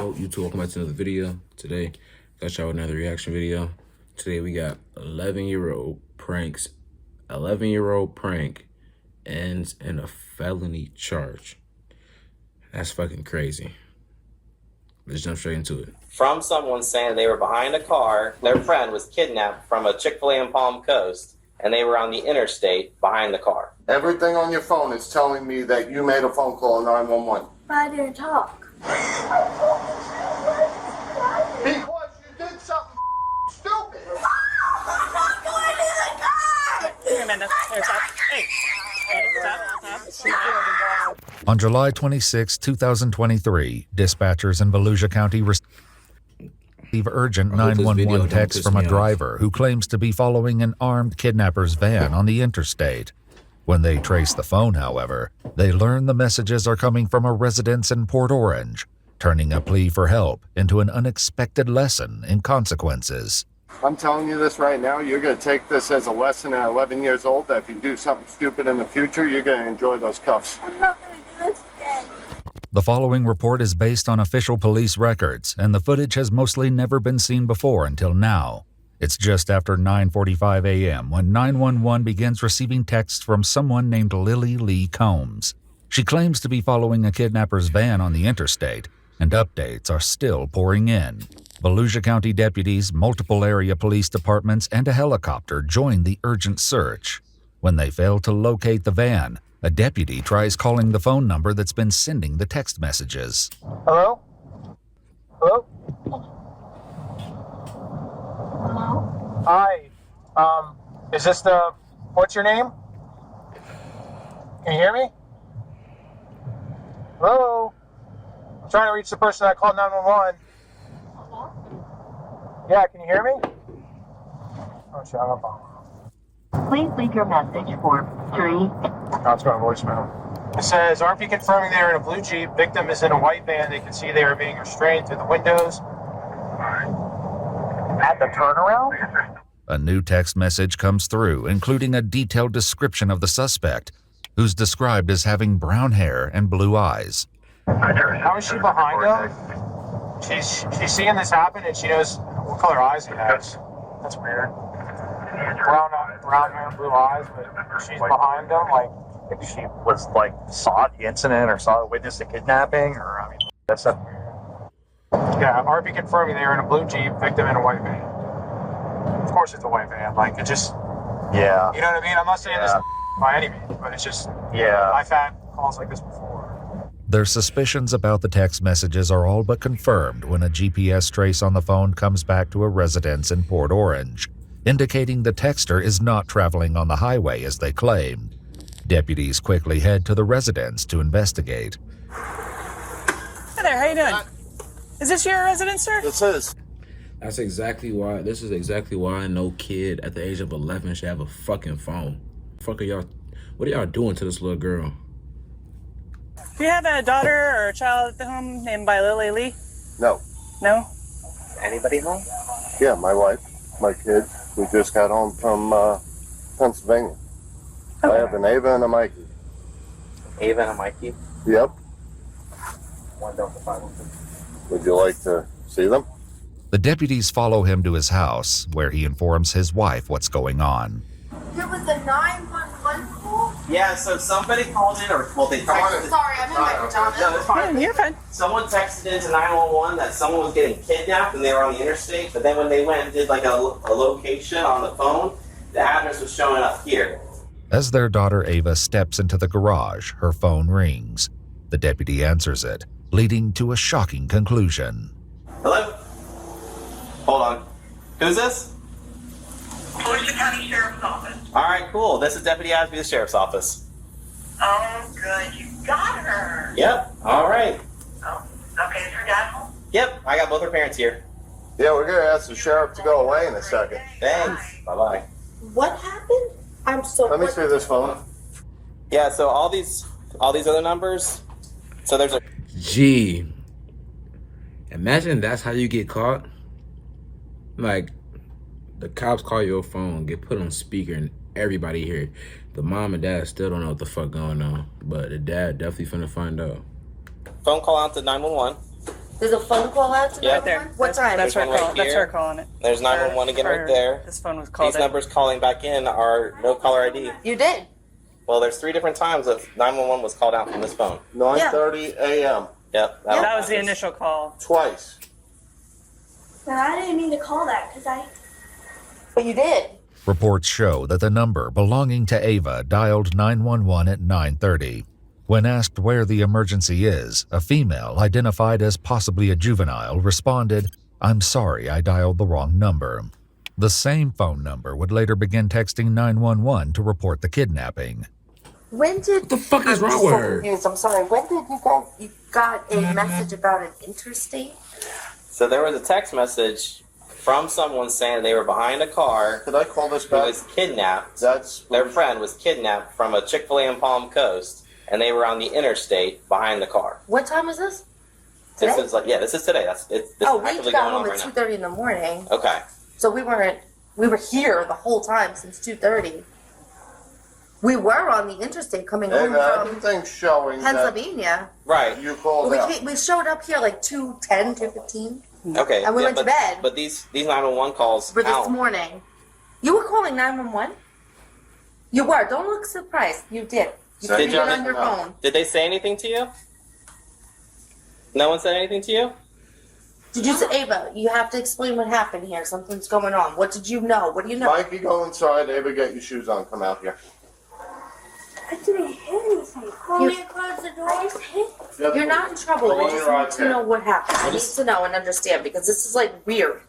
YouTube, welcome back to another video. Today, got y'all another reaction video. Today we got 11-year-old pranks. 11-year-old prank ends in a felony charge. That's fucking crazy. Let's jump straight into it. From someone saying they were behind a car, their friend was kidnapped from a Chick-fil-A in Palm Coast, and they were on the interstate behind the car. Everything on your phone is telling me that you made a phone call 911. But I didn't talk. Because you did something stupid. I'm not going to the car! Here, Amanda. Here, stop. Hey. Stop. On July 26, 2023, dispatchers in Volusia County receive urgent 911 text from a driver who claims to be following an armed kidnapper's van on the interstate. When they trace the phone, however, they learn the messages are coming from a residence in Port Orange, turning a plea for help into an unexpected lesson in consequences. I'm telling you this right now, you're going to take this as a lesson at 11 years old, that if you do something stupid in the future, you're going to enjoy those cuffs. I'm not going to do this again. The following report is based on official police records, and the footage has mostly never been seen before until now. It's just after 9:45 a.m. when 911 begins receiving texts from someone named Lily Lee Combs. She claims to be following a kidnapper's van on the interstate, and updates are still pouring in. Volusia County deputies, multiple area police departments, and a helicopter join the urgent search. When they fail to locate the van, a deputy tries calling the phone number that's been sending the text messages. Hello? Hello? Hello? Hi. Is this the... What's your name? Can you hear me? Hello? I'm trying to reach the person that called 911. Hello? Yeah, can you hear me? Oh, shut up. Please leave your message for 3. No, it's going to voicemail. It says, RP confirming they're in a blue Jeep. Victim is in a white van. They can see they are being restrained through the windows. At the turnaround? A new text message comes through, including a detailed description of the suspect, who's described as having brown hair and blue eyes. How is she behind them? She's seeing this happen and she knows what color eyes he has. That's weird. Brown hair and blue eyes, but she's behind them. Like, If she was saw the incident or saw witness the kidnapping, or that's a... yeah, RP confirming they were in a blue Jeep, victim in a white van. Of course it's a white van. Like, it just, Yeah. you know what I mean? I'm not saying this by any means, but it's just, Yeah. I've had calls like this before. Their suspicions about the text messages are all but confirmed when a GPS trace on the phone comes back to a residence in Port Orange, indicating the texter is not traveling on the highway as they claimed. Deputies quickly head to the residence to investigate. Hi there, how you doing? Is this your residence, sir? This is. This is exactly why no kid at the age of 11 should have a fucking phone. What are y'all doing to this little girl? Do you have a daughter or a child at the home named by Lily Lee? No. No? Anybody home? Yeah, my wife, my kids. We just got home from Pennsylvania. Okay. I have an Ava and a Mikey. Ava and Mikey? Yep. One Delta 512. Would you like to see them? The deputies follow him to his house, where he informs his wife what's going on. There was a 911 call? Yeah, so somebody called in, they texted. Sorry, I'm in my pajamas. No, it's fine. Yeah, you're fine. Someone texted into 911 that someone was getting kidnapped and they were on the interstate, but then when they went and did a location on the phone, the address was showing up here. As their daughter Ava steps into the garage, her phone rings. The deputy answers it, leading to a shocking conclusion. Hello? Hold on. Who's this? Volusia County Sheriff's Office. All right, cool. This is Deputy Asby, the Sheriff's Office. Oh, good. You got her. Yep. All right. Oh, okay. Is her dad home? Yep. I got both her parents here. Yeah, we're going to ask the sheriff to go away in a second. Thanks. Bye-bye. What happened? I'm so... Let me see this phone. Yeah, so all these other numbers. So there's a... Gee. Imagine that's how you get caught. Like, the cops call your phone, get put on speaker, and everybody hear it. The mom and dad still don't know what the fuck going on, but the dad definitely finna find out. phone call out to 911. There's a phone call out to Yeah. Right there. 911? What time? That's her There's one call. right That's here. her calling it. There's 911 again right there. This phone was called These in. numbers calling back in are no caller ID. You did. Well, there's 3 different times that 911 was called out from this phone. 9:30 a.m. Yep. That was the initial call. Twice. But I didn't mean to call that because I. But you did. Reports show that the number belonging to Ava dialed 911 at 9:30. When asked where the emergency is, a female identified as possibly a juvenile responded, "I'm sorry, I dialed the wrong number." The same phone number would later begin texting 911 to report the kidnapping. When did. What the fuck is wrong with her? I'm sorry. When did you got a message about an interstate? So there was a text message from someone saying they were behind a car Could I call this who back? was kidnapped. That's Their friend was kidnapped from a Chick-fil-A in Palm Coast, and they were on the interstate behind the car. What time was this? This Today? is this is today. This We is actively got going home on at right now. 2:30 in the morning, Okay. so we were here the whole time since 2:30. We were on the interstate coming home from everything's showing Pennsylvania. Right. that you called out. We showed up here like 2:10, 2:15 Okay. And we went to bed. But these 911 calls for this count. morning. You were calling 911? You were. Don't look surprised. You did. You Did did you? it on your phone. Did they say anything to you? No one said anything to you? Did you say, Ava, you have to explain what happened here. Something's going on. What did you know? What do you know? Mikey, go inside. Ava, get your shoes on. Come out here. I didn't hear anything. Want me to close the door? You're not in trouble. Go We on just your need to iPad. know what happened. I need to know and understand because this is like weird.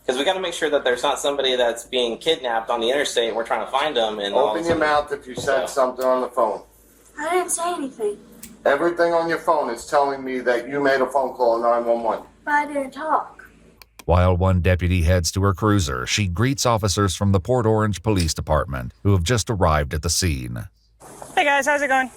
Because we got to make sure that there's not somebody that's being kidnapped on the interstate and we're trying to find them. And all Open of a your sudden- mouth if you said something on the phone. I didn't say anything, Everything on your phone is telling me that you made a phone call to 911. but I didn't talk. While one deputy heads to her cruiser, she greets officers from the Port Orange Police Department who have just arrived at the scene. Hey guys, how's it going?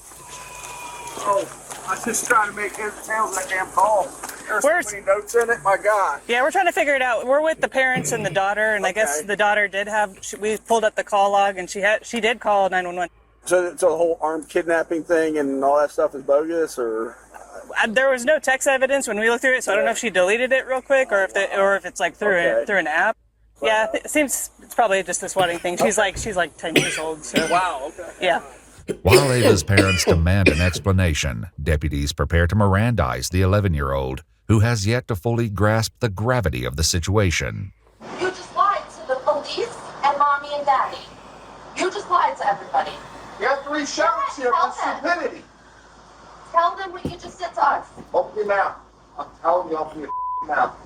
Oh, I was just trying to make heads or tails of that damn call. There's Where's- so many notes in it, my God. Yeah, we're trying to figure it out. We're with the parents and the daughter, and I guess Okay. the daughter did have. We pulled up the call log, and she did call 911. So the whole armed kidnapping thing and all that stuff is bogus, or? There was no text evidence when we looked through it, so I don't know if she deleted it real quick or if it's like through an app. Yeah, it seems it's probably just this wedding thing. She's like 10 years old. So Wow, okay. yeah. While Ava's parents demand an explanation, deputies prepare to Mirandize the 11-year-old, who has yet to fully grasp the gravity of the situation. You just lied to the police and mommy and daddy. You just lied to everybody. You have 3 shots here for stupidity. Tell them what you just said to us. Open your mouth. I'm telling you, open your mouth.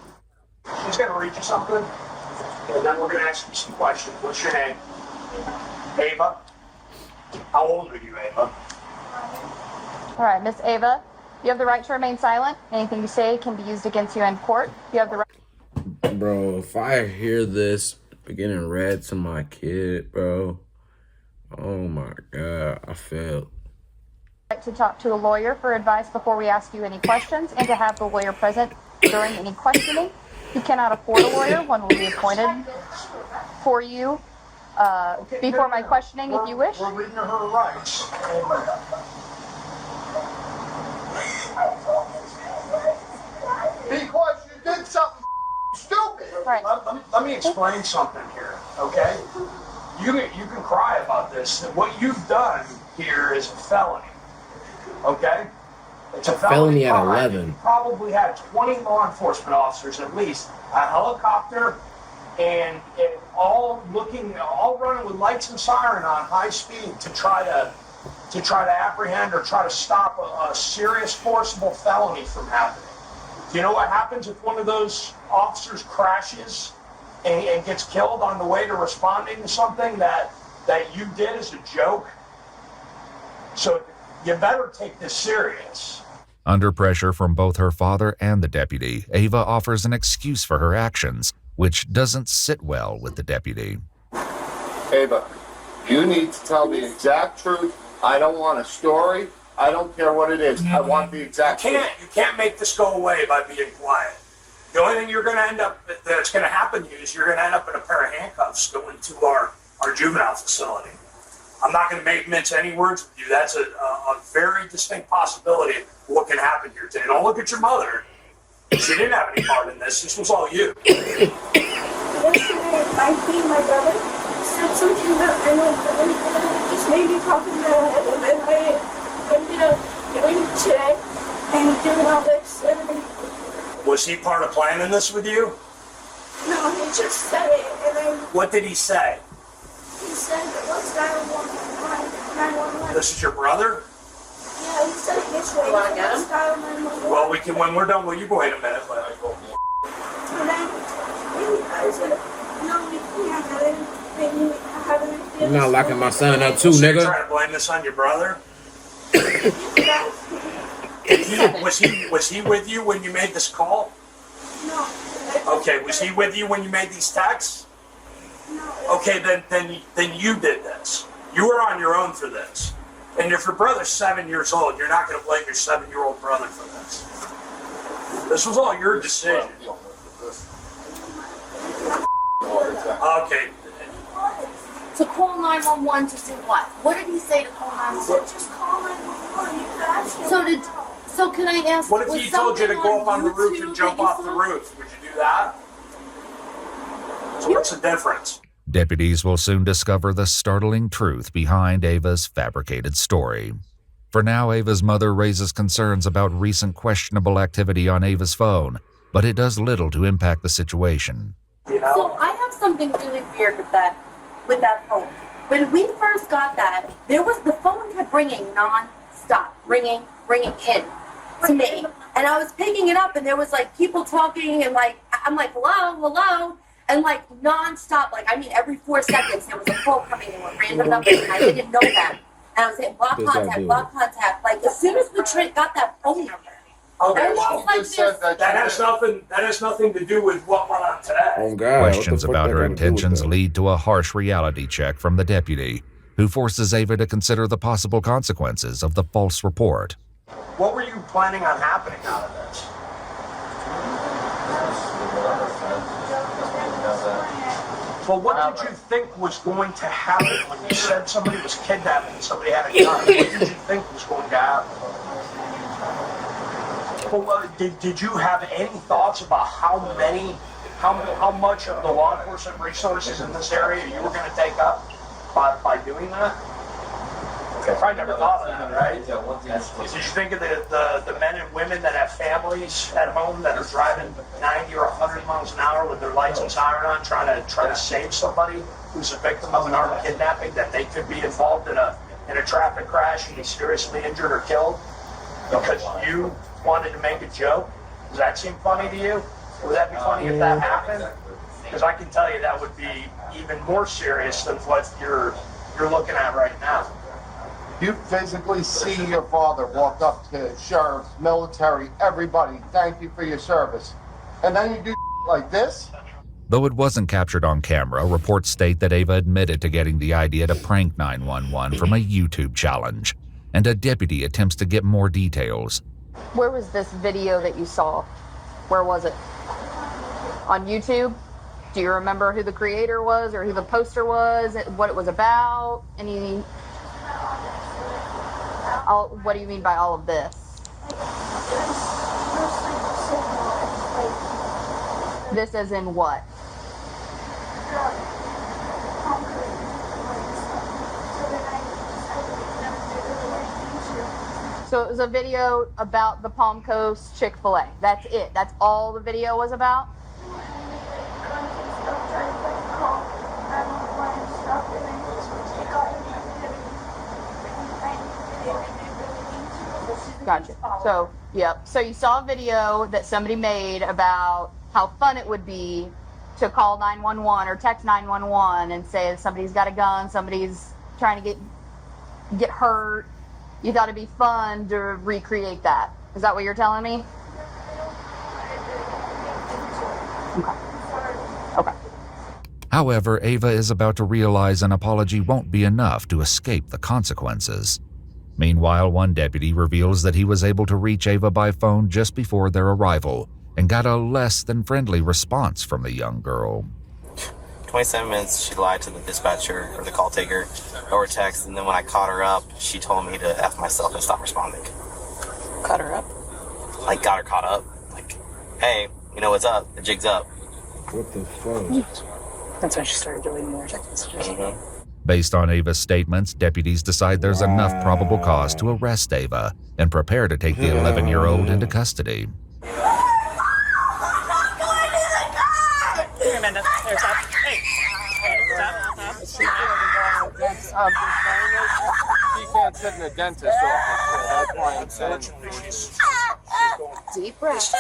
She's going to read you something, and then we're going to ask you some questions. What's your name? Ava? How old are you, Ava? All right, Miss Ava, you have the right to remain silent. Anything you say can be used against you in court. You have the right. Bro, if I hear this beginning read to my kid, bro, oh my God, I failed. To talk to a lawyer for advice before we ask you any questions and to have the lawyer present during any questioning. If you cannot afford a lawyer, one will be appointed for you before my questioning if you wish. We're reading her rights. Because you did something stupid. Right. Let me explain something here, okay? You can cry about this. What you've done here is a felony, okay? It's a Felony at crime. 11. You probably had 20 law enforcement officers at least, a helicopter, and all running with lights and siren on high speed to try to apprehend or try to stop a serious forcible felony from happening. Do you know what happens if one of those officers crashes and gets killed on the way to responding to something that you did as a joke? So you better take this serious. Under pressure from both her father and the deputy, Ava offers an excuse for her actions, which doesn't sit well with the deputy. Ava, you need to tell the exact truth. I don't want a story. I don't care what it is. I want the exact truth. You can't make this go away by being quiet. The only thing that's going to happen to you is you're going to end up in a pair of handcuffs going to our juvenile facility. I'm not going to mince any words with you. That's a very distinct possibility of what can happen here today. Don't look at your mother. She didn't have any part in this. This was all you. Yesterday, I think my brother said something that I don't know. Just made me pop in my head, and then I ended up doing it today and doing all this. And Was he part of planning this with you? no, he just said it, and then What did he say? he said, "What's 911?" This is your brother? Yeah, he said it this way. wanna get him? "What's 911?" Well, we can, when we're done, will you go wait a minute? And then I said, "No, we can't." And then maybe have an You not locking my son up too, So you're nigga. trying to blame this on your brother? Was he with you when you made this call? No. Okay, was he with you when you made these texts? No. Okay, then you did this. You were on your own for this. And if your brother's 7 years old, you're not going to blame your 7-year-old brother for this. This was all your decision. Okay. To call 911 to do what? What did he say to call 911? Just call 911. You could ask him. So can I ask? What if was he told you to something go up on the roof YouTube and jump that you off the saw? roof? Would you do that? So what's the difference? Deputies will soon discover the startling truth behind Ava's fabricated story. For now, Ava's mother raises concerns about recent questionable activity on Ava's phone, but it does little to impact the situation. You know? So I have something really weird with that phone. When we first got that, the phone kept ringing non-stop, ringing in to me. And I was picking it up and there was like people talking and like, I'm like, hello. And like non-stop, like I mean every 4 seconds there was a call coming in with random numbers and I didn't know that. And I was saying block contact. Like as soon as we got that phone number. Okay, And well, it's like this. that has nothing to do with what went on today. Oh God! Questions about her intentions lead to a harsh reality check from the deputy, who forces Ava to consider the possible consequences of the false report. What were you planning on happening out of this? Well, what did you think was going to happen when you said somebody was kidnapped and somebody had a gun? What did you think was going to happen? Well, did you have any thoughts about how much of the law enforcement resources in this area you were going to take up by doing that? I probably never thought of that, right? Did you think of the men and women that have families at home that are driving 90 or 100 miles an hour with their lights and siren on, trying to save somebody who's a victim of an armed kidnapping, that they could be involved in a traffic crash and be seriously injured or killed because you wanted to make a joke? Does that seem funny to you? Would that be funny if that happened? Because I can tell you that would be even more serious than what you're looking at right now. You physically see your father walk up to sheriffs, military, everybody, thank you for your service. And then you do like this? Though it wasn't captured on camera, reports state that Ava admitted to getting the idea to prank 911 from a YouTube challenge, and a deputy attempts to get more details. Where was this video that you saw? Where was it? On YouTube? Do you remember who the creator was or who the poster was, what it was about? What do you mean by all of this? This as in what? So it was a video about the Palm Coast Chick-fil-A. That's it. That's all the video was about? Gotcha. So, yep. So you saw a video that somebody made about how fun it would be to call 911 or text 911 and say somebody's got a gun, somebody's trying to get hurt. You thought it'd be fun to recreate that. Is that what you're telling me? Okay. However, Ava is about to realize an apology won't be enough to escape the consequences. Meanwhile, one deputy reveals that he was able to reach Ava by phone just before their arrival and got a less than friendly response from the young girl. 27 minutes, she lied to the dispatcher or the call taker over text, and then when I caught her up, she told me to F myself and stop responding. Cut her up. Like, got her caught up. Like, hey, you know what's up? The jig's up. What the fuck? That's when she started deleting more text messages. Based on Ava's statements, deputies decide there's enough probable cause to arrest Ava and prepare to take the 11-year-old into custody. Here, Amanda. Here, stop. Hey. Stop. She can't sit in a dentist's office, so that's why I'm saying. Deep breath.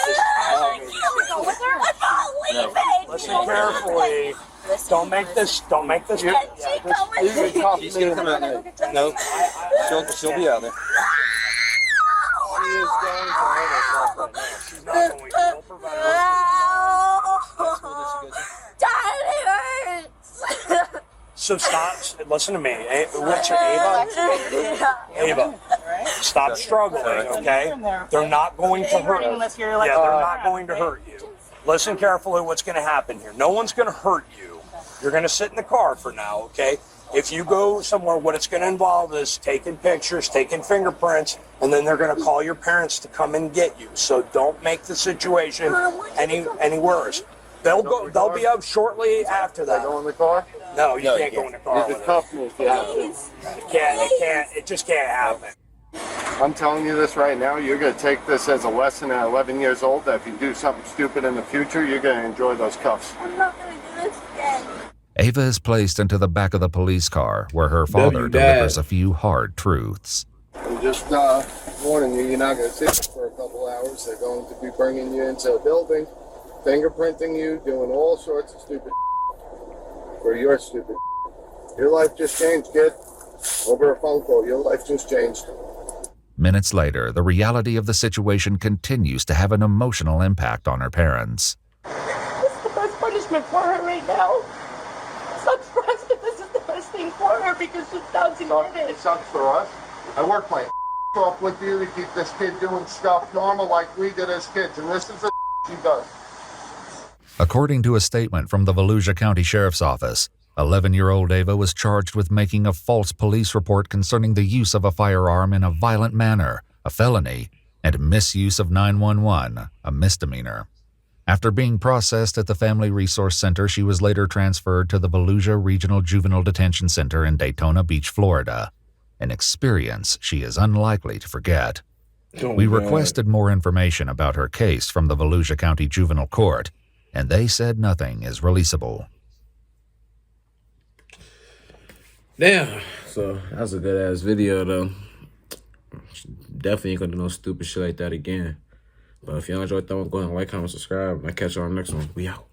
Go with her. Leave it. Listen carefully. Don't make this. You can come She's gonna come out there. No, she'll be out there. She is going to hurt herself right now. She's not going to. Don't prevent her. Daddy hurts. So stop. Listen to me. What's your Ava? Ava, stop struggling, okay? They're not going to hurt you. Unless you're like, Yeah, they're not going to hurt you. Listen carefully what's going to happen here. No one's going to hurt you. You're going to sit in the car for now, okay? If you go somewhere, what it's going to involve is taking pictures, taking fingerprints, and then they're going to call your parents to come and get you. So don't make the situation any worse. They'll be up shortly after that. Go in the car? No, you can't go in the car. You with can cuff me if you have to. It just can't happen. I'm telling you this right now, you're going to take this as a lesson at 11 years old, that if you do something stupid in the future, you're going to enjoy those cuffs. I'm not gonna do this again. Ava is placed into the back of the police car, where her father delivers a few hard truths. I'm just warning you, you're not going to sit for a couple hours. They're going to be bringing you into a building, fingerprinting you, doing all sorts of stupid for your stupid. Your life just changed, kid. Over a phone call, your life just changed. Minutes later, the reality of the situation continues to have an emotional impact on her parents. This is the best punishment for her right now. Sucks for us, but this is the best thing for her because she's bouncing on It it. sucks for us. I work my off with you to keep this kid doing stuff normal like we did as kids, and this is the she does. According to a statement from the Volusia County Sheriff's Office, 11-year-old Ava was charged with making a false police report concerning the use of a firearm in a violent manner, a felony, and misuse of 911, a misdemeanor. After being processed at the Family Resource Center, she was later transferred to the Volusia Regional Juvenile Detention Center in Daytona Beach, Florida, an experience she is unlikely to forget. We requested more information about her case from the Volusia County Juvenile Court, and they said nothing is releasable. Damn. So that was a good ass video though. Definitely ain't gonna do no stupid shit like that again. But if y'all enjoyed that one, go ahead and like, comment, subscribe, and I'll catch y'all on the next one. We out.